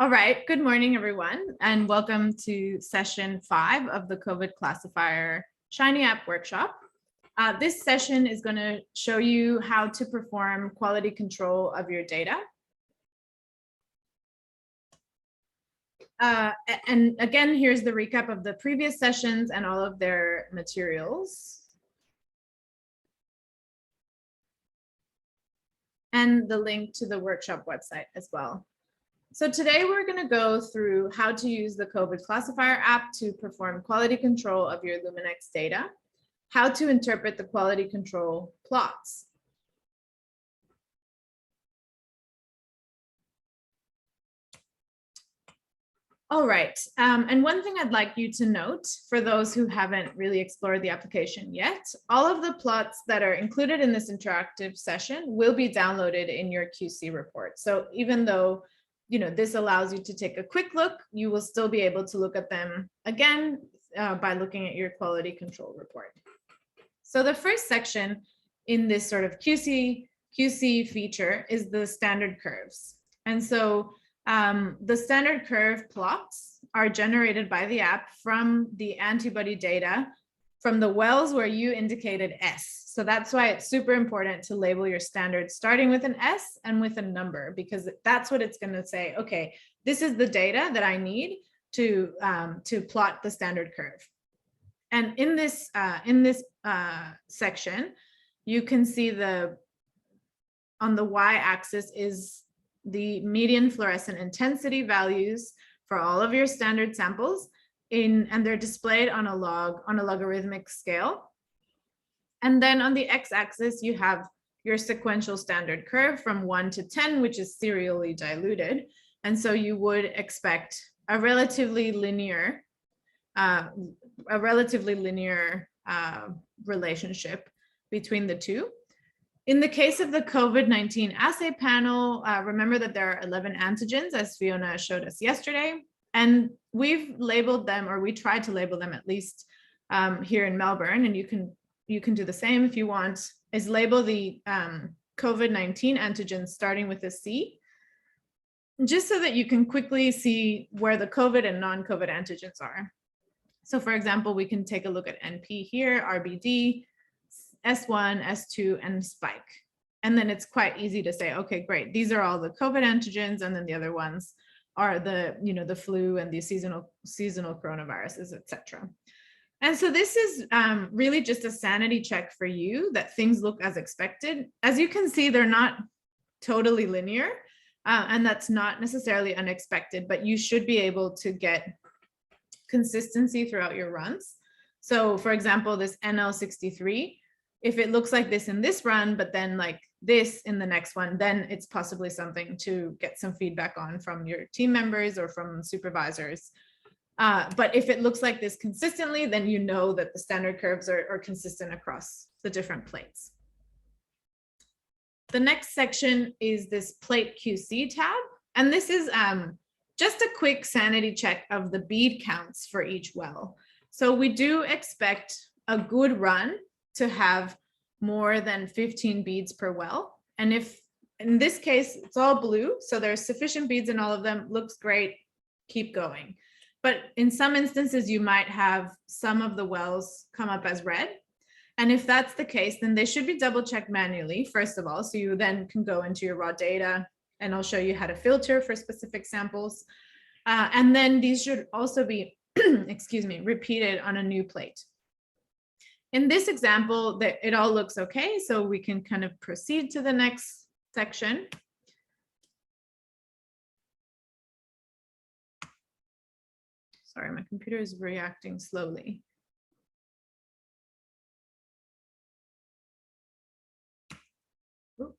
All right, good morning, everyone, and welcome to session 5 of the covidClassifyR Shiny App Workshop. This session is going to show you how to perform quality control of your data. And again, here's the recap of the previous sessions and all of their materials. And the link to the workshop website as well. So today we're going to go through how to use the covidClassifyR app to perform quality control of your Luminex data, how to interpret the quality control plots. All right, and one thing I'd like you to note for those who haven't really explored the application yet, all of the plots that are included in this interactive session will be downloaded in your QC report. So even though this allows you to take a quick look, you will still be able to look at them again by looking at your quality control report. So the first section in this sort of QC feature is the standard curves. And so the standard curve plots are generated by the app from the antibody data from the wells where you indicated S. So that's why it's super important to label your standards starting with an S and with a number, because that's what it's going to say. Okay, this is the data that I need to plot the standard curve. And in this section, you can see on the y-axis is the median fluorescent intensity values for all of your standard samples and they're displayed on a logarithmic scale. And then on the x-axis, you have your sequential standard curve from 1 to 10, which is serially diluted. And so you would expect a relatively linear relationship between the two. In the case of the COVID-19 assay panel, remember that there are 11 antigens, as Fiona showed us yesterday. And we've labeled them, or we tried to label them at least here in Melbourne, and you can do the same if you want, is label the COVID-19 antigens starting with a C, just so that you can quickly see where the COVID and non-COVID antigens are. So for example, we can take a look at NP here, RBD, S1, S2, and spike. And then it's quite easy to say, okay, great, these are all the COVID antigens, and then the other ones are the flu and the seasonal coronaviruses, etc. And so this is really just a sanity check for you that things look as expected. As you can see, they're not totally linear, and that's not necessarily unexpected, but you should be able to get consistency throughout your runs. So for example, this NL63, if it looks like this in this run, but then like this in the next one, then it's possibly something to get some feedback on from your team members or from supervisors. But if it looks like this consistently, then you know that the standard curves are consistent across the different plates. The next section is this plate QC tab. And this is just a quick sanity check of the bead counts for each well. So we do expect a good run to have more than 15 beads per well. And if in this case, it's all blue, so there's sufficient beads in all of them, looks great, keep going. But in some instances, you might have some of the wells come up as red. And if that's the case, then they should be double checked manually, first of all. So you then can go into your raw data, and I'll show you how to filter for specific samples. And then these should also be, excuse me, repeated on a new plate. In this example, it all looks okay, so we can kind of proceed to the next section. Sorry, my computer is reacting slowly. Ooh.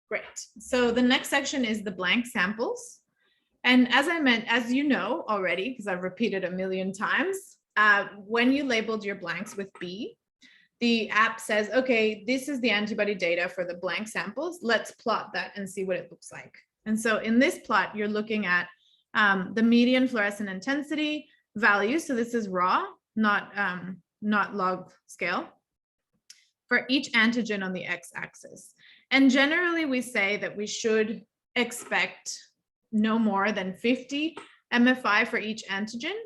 Great. So the next section is the blank samples. And as you know already, because I've repeated a million times, when you labeled your blanks with B, the app says, okay, this is the antibody data for the blank samples. Let's plot that and see what it looks like. And so in this plot, you're looking at the median fluorescent intensity value. So this is raw, not log scale, for each antigen on the x-axis. And generally, we say that we should expect no more than 50 MFI for each antigen.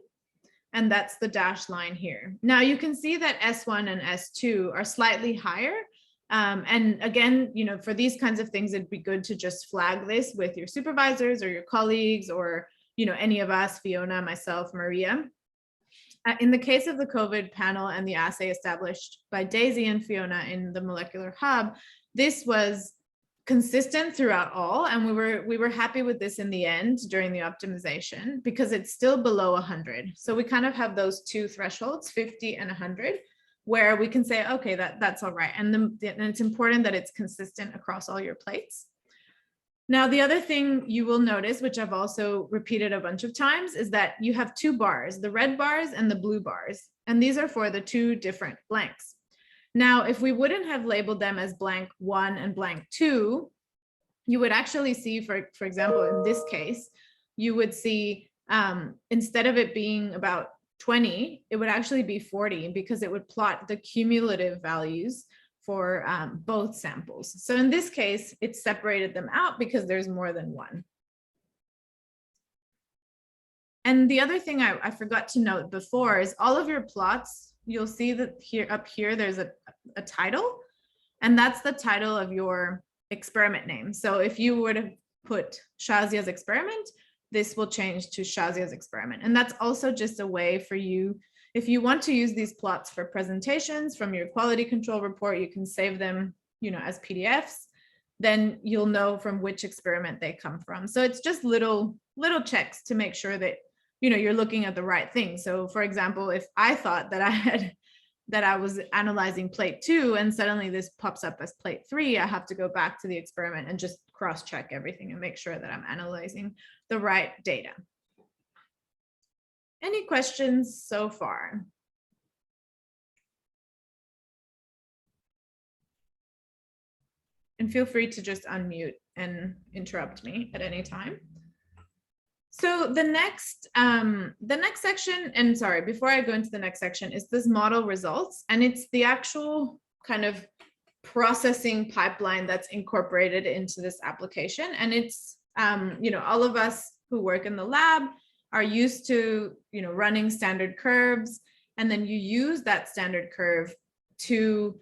And that's the dashed line here. Now you can see that S1 and S2 are slightly higher. And again, for these kinds of things, it'd be good to just flag this with your supervisors or your colleagues or, any of us, Fiona, myself, Maria. In the case of the COVID panel and the assay established by Daisy and Fiona in the molecular hub, this was consistent throughout all, and we were happy with this in the end during the optimization because it's still below 100. So we kind of have those two thresholds, 50 and 100, where we can say, okay, that's all right. And it's important that it's consistent across all your plates. Now, the other thing you will notice, which I've also repeated a bunch of times, is that you have two bars, the red bars and the blue bars, and these are for the two different blanks. Now, if we wouldn't have labeled them as blank 1 and blank 2, you would actually see, for example, in this case, you would see instead of it being about 20, it would actually be 40 because it would plot the cumulative values for both samples. So in this case, it separated them out because there's more than one. And the other thing I forgot to note before is all of your plots, you'll see that up here, there's a title, and that's the title of your experiment name. So if you were to put Shazia's experiment, this will change to Shazia's experiment. And that's also just a way for you, if you want to use these plots for presentations from your quality control report, you can save them, as PDFs, then you'll know from which experiment they come from. So it's just little checks to make sure that you're looking at the right thing. So for example, if I thought that I was analyzing plate 2 and suddenly this pops up as plate 3, I have to go back to the experiment and just cross-check everything and make sure that I'm analyzing the right data. Any questions so far? And feel free to just unmute and interrupt me at any time. So the next section, and sorry, before I go into the next section, is this model results, and it's the actual kind of processing pipeline that's incorporated into this application. And it's, all of us who work in the lab are used to, running standard curves, and then you use that standard curve to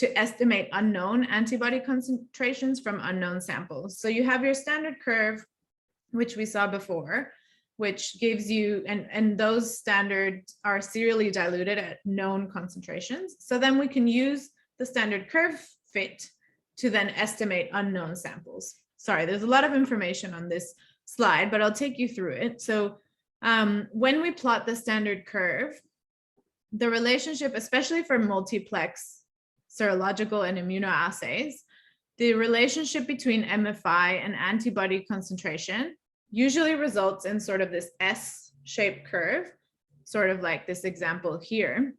estimate unknown antibody concentrations from unknown samples. So you have your standard curve, which we saw before, which gives you, and those standards are serially diluted at known concentrations. So then we can use the standard curve fit to then estimate unknown samples. Sorry, there's a lot of information on this slide, but I'll take you through it. So when we plot the standard curve, the relationship, especially for multiplex serological and immunoassays, the relationship between MFI and antibody concentration usually results in sort of this S-shaped curve, sort of like this example here.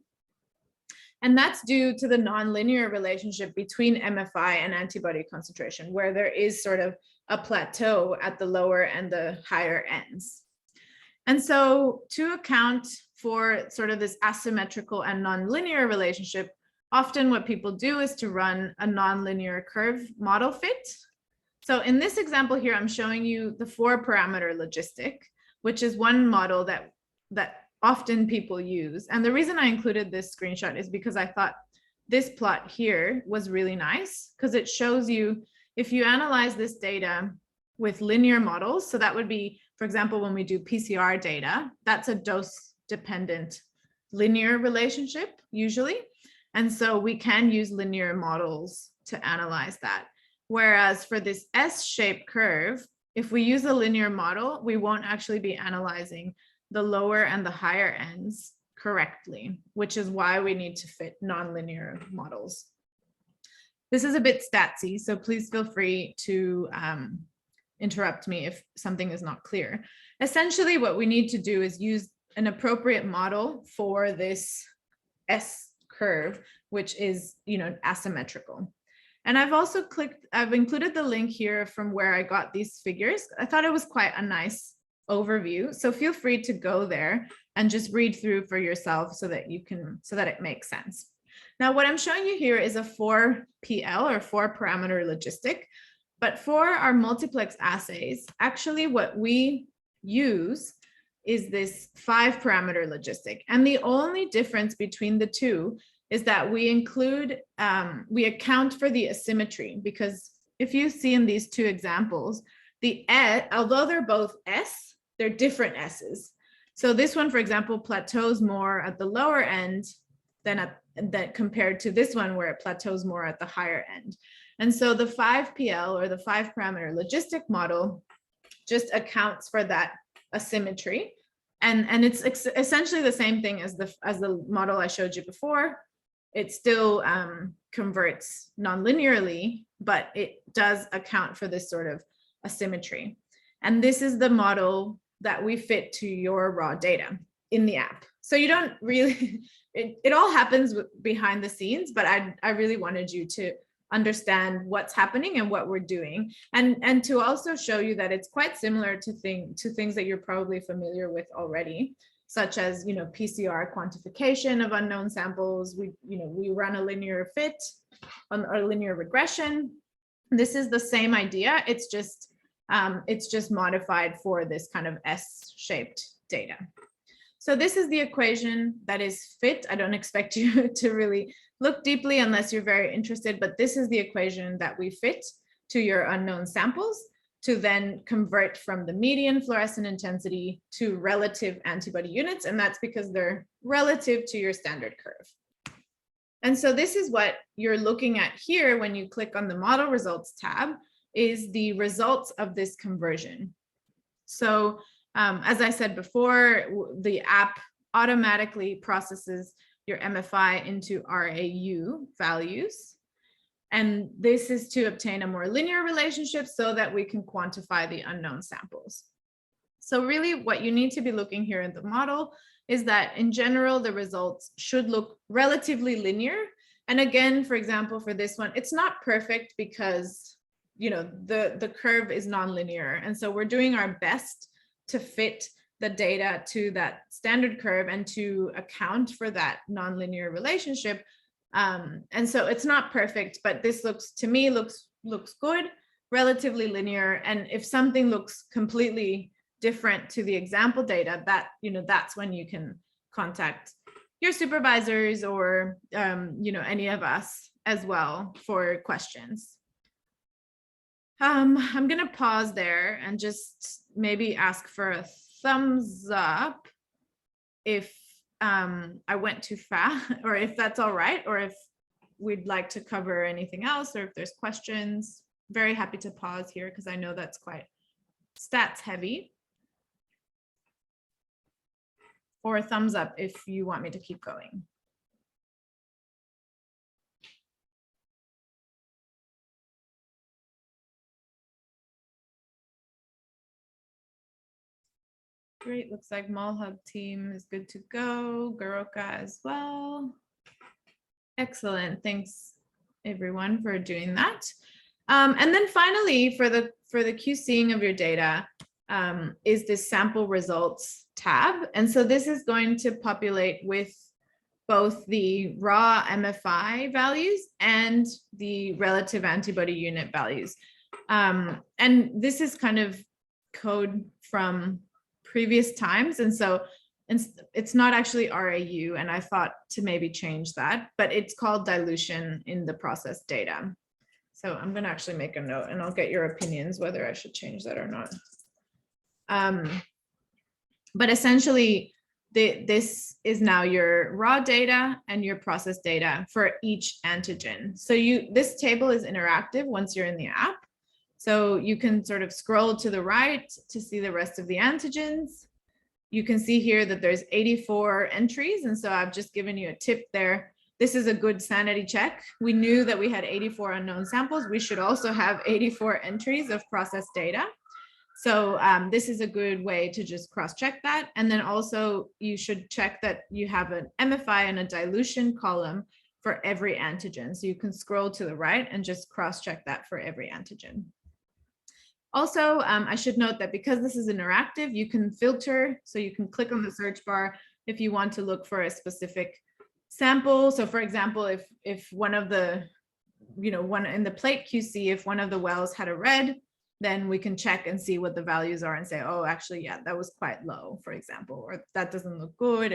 And that's due to the nonlinear relationship between MFI and antibody concentration, where there is sort of a plateau at the lower and the higher ends. And so to account for sort of this asymmetrical and nonlinear relationship, often what people do is to run a nonlinear curve model fit. So in this example here, I'm showing you the 4-parameter logistic, which is one model that often people use. And the reason I included this screenshot is because I thought this plot here was really nice, because it shows you, if you analyze this data with linear models, so that would be, for example, when we do PCR data, that's a dose-dependent linear relationship usually. And so we can use linear models to analyze that. Whereas for this S-shaped curve, if we use a linear model, we won't actually be analyzing the lower and the higher ends correctly, which is why we need to fit nonlinear models. This is a bit statsy, so please feel free to interrupt me if something is not clear. Essentially, what we need to do is use an appropriate model for this S curve, which is, asymmetrical. And I've included the link here from where I got these figures. I thought it was quite a nice overview. So feel free to go there and just read through for yourself so that it makes sense. Now, what I'm showing you here is a 4PL or 4-parameter logistic. But for our multiplex assays, actually what we use is this 5-parameter logistic. And the only difference between the two is that we include, we account for the asymmetry, because if you see in these two examples, although they're both S, they're different S's. So this one, for example, plateaus more at the lower end than that compared to this one where it plateaus more at the higher end. And so the 5PL, or the 5-parameter logistic model, just accounts for that asymmetry. And it's essentially the same thing as the model I showed you before. It still converts nonlinearly, but it does account for this sort of asymmetry. And this is the model that we fit to your raw data in the app. So you don't really, it all happens behind the scenes, but I really wanted you to understand what's happening and what we're doing, and to also show you that it's quite similar to things that you're probably familiar with already, such as, you know, PCR quantification of unknown samples. We run a linear fit on a linear regression. This is the same idea. It's just modified for this kind of S-shaped data. So this is the equation that is fit. I don't expect you to really look deeply unless you're very interested, but this is the equation that we fit to your unknown samples to then convert from the median fluorescent intensity to relative antibody units. And that's because they're relative to your standard curve. And so this is what you're looking at here when you click on the model results tab, is the results of this conversion. So as I said before, the app automatically processes your MFI into RAU values. And this is to obtain a more linear relationship so that we can quantify the unknown samples. So really what you need to be looking here in the model is that in general, the results should look relatively linear. And again, for example, for this one, it's not perfect because, you know, the curve is nonlinear. And so we're doing our best to fit the data to that standard curve and to account for that nonlinear relationship. And so it's not perfect, but this looks good, relatively linear. And if something looks completely different to the example data, that's when you can contact your supervisors or any of us as well for questions. I'm going to pause there and just maybe ask for a thumbs up if I went too fast, or if that's all right, or if we'd like to cover anything else, or if there's questions. Very happy to pause here because I know that's quite stats heavy. Or a thumbs up if you want me to keep going. Great, looks like MallHub team is good to go. Garoka as well. Excellent, thanks everyone for doing that. And then finally, for the QCing of your data is this sample results tab. And so this is going to populate with both the raw MFI values and the relative antibody unit values. And this is kind of code from previous times. And so it's not actually RAU, and I thought to maybe change that, but it's called dilution in the process data. So I'm going to actually make a note and I'll get your opinions whether I should change that or not. But essentially, this is now your raw data and your process data for each antigen. So this table is interactive once you're in the app. So you can sort of scroll to the right to see the rest of the antigens. You can see here that there's 84 entries. And so I've just given you a tip there. This is a good sanity check. We knew that we had 84 unknown samples. We should also have 84 entries of process data. So this is a good way to just cross-check that. And then also you should check that you have an MFI and a dilution column for every antigen. So you can scroll to the right and just cross-check that for every antigen. Also, I should note that because this is interactive, you can filter. So you can click on the search bar if you want to look for a specific sample. So for example, if one of the one in the plate QC, if one of the wells had a red, then we can check and see what the values are and say, oh, actually, yeah, that was quite low, for example, or that doesn't look good.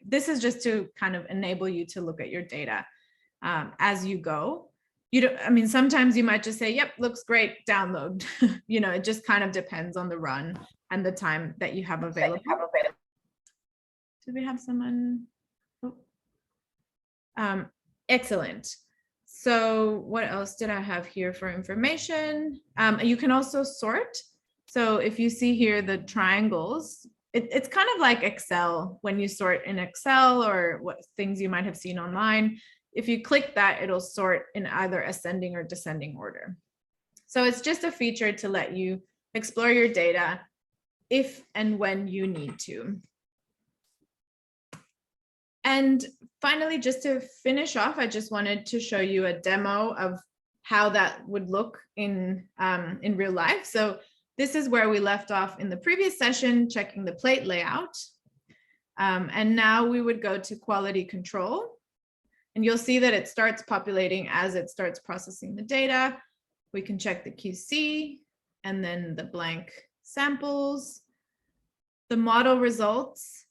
This is just to kind of enable you to look at your data as you go. Sometimes you might just say, yep, looks great, download. It just kind of depends on the run and the time that you have available. Do we have someone? Oh. Excellent. So what else did I have here for information? You can also sort. So if you see here the triangles, it's kind of like Excel when you sort in Excel or what things you might have seen online. If you click that, it'll sort in either ascending or descending order. So it's just a feature to let you explore your data if and when you need to. And finally, just to finish off, I just wanted to show you a demo of how that would look in real life. So this is where we left off in the previous session, checking the plate layout. And now we would go to quality control. And you'll see that it starts populating as it starts processing the data. We can check the QC and then the blank samples. The model results,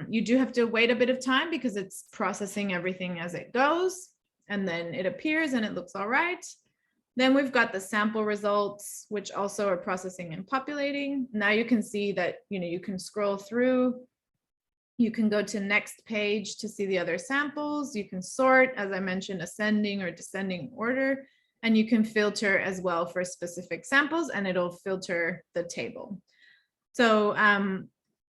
you do have to wait a bit of time because it's processing everything as it goes. And then it appears and it looks all right. Then we've got the sample results, which also are processing and populating. Now you can see that you can scroll through. You can go to next page to see the other samples. You can sort, as I mentioned, ascending or descending order, and you can filter as well for specific samples, and it'll filter the table. So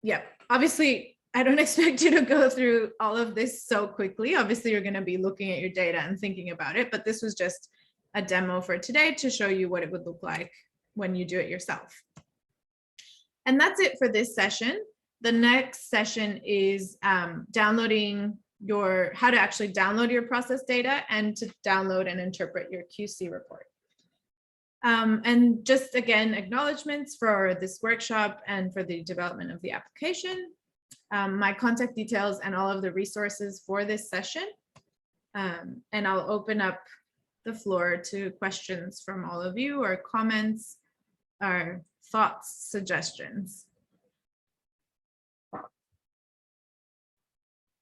yeah, obviously, I don't expect you to go through all of this so quickly. Obviously, you're going to be looking at your data and thinking about it, but this was just a demo for today to show you what it would look like when you do it yourself. And that's it for this session. The next session is downloading how to actually download your process data and to download and interpret your QC report. And just again, acknowledgements for this workshop and for the development of the application, my contact details and all of the resources for this session. And I'll open up the floor to questions from all of you or comments or thoughts, suggestions.